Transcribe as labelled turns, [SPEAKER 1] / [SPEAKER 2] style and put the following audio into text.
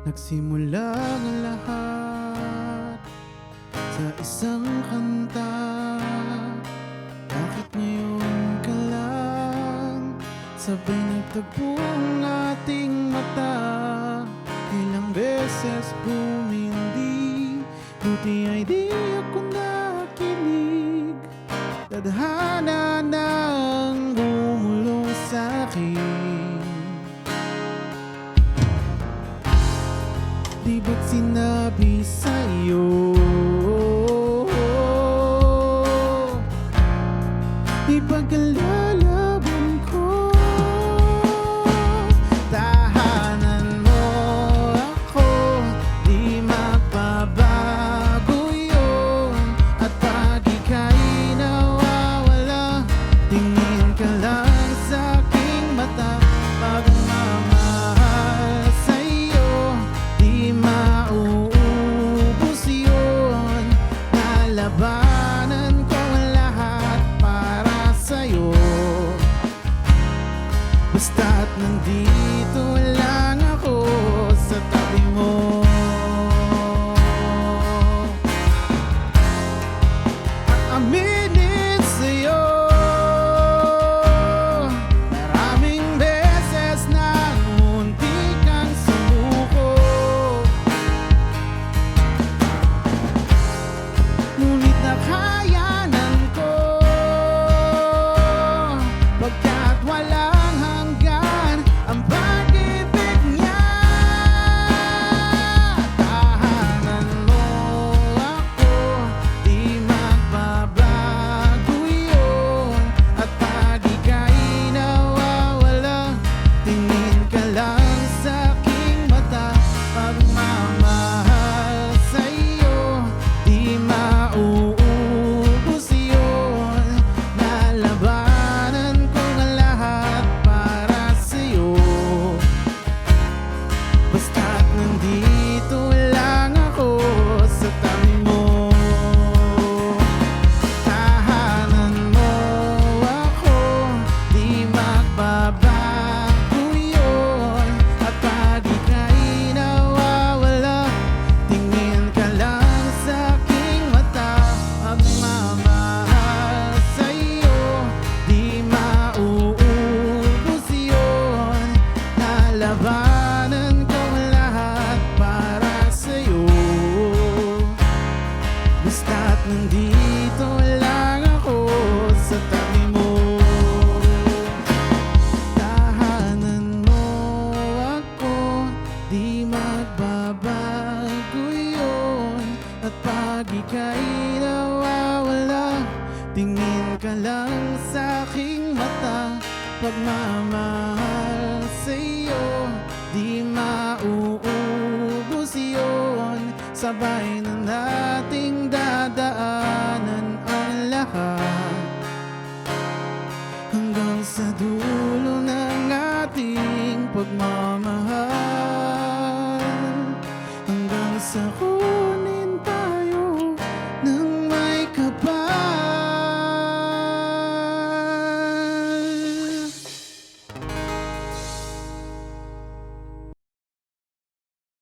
[SPEAKER 1] Nagsimula ang lahat sa isang kanta. Bakit ngayon ka lang sabay nagtagpo ang ating mata? Ilang beses bumindi, buti ay di ako nakinig. Tadhana nang bumulong sa'kin. Di ba't sinabi sa'yo? Ipagkalalaban ko, tahanan mo ako, di magbabago yun. At pag ika'y nawawala, tingin ka lang sa'king mata. Pagmamahal sa'yo, di mauubos yun. Nalabanan ko ang lahat para sa'yo, basta't nandito lang ako sa tabi mo. Aaminin sa'yo, maraming beses na munti kang sumuko, ngunit nakayanan ko, pagkat walang hanggan ang pag-ibig niya. Tahanan mo ako, di magbabago yun. At pag ika'y nawawala, tingin ka lang sa'king mata. Pagmamahal sa'yo, di mauubos yun. Nalabanan ko ang lahat para sa'yo, basta't nandito lang ako sa tabi mo. Tahanan mo ako, di magbabago yun. At pag ika'y nawawala, tingin ka lang sa'king mata. Pagmamahal sa'yo, di mauubos yun. Nalabanan ko ang lahat para sa'yo, basta't nandito lang ako sa tabi mo. Tahanan mo ako, di magbabago yun. At pag ika'y nawawala, tingin ka lang sa'king mata. Pagmamahal sa'yo, di mauubos yun. Sabay na nating dadaanan ang lahat, hanggang sa dulo ng ating pagmamahal, hanggang sa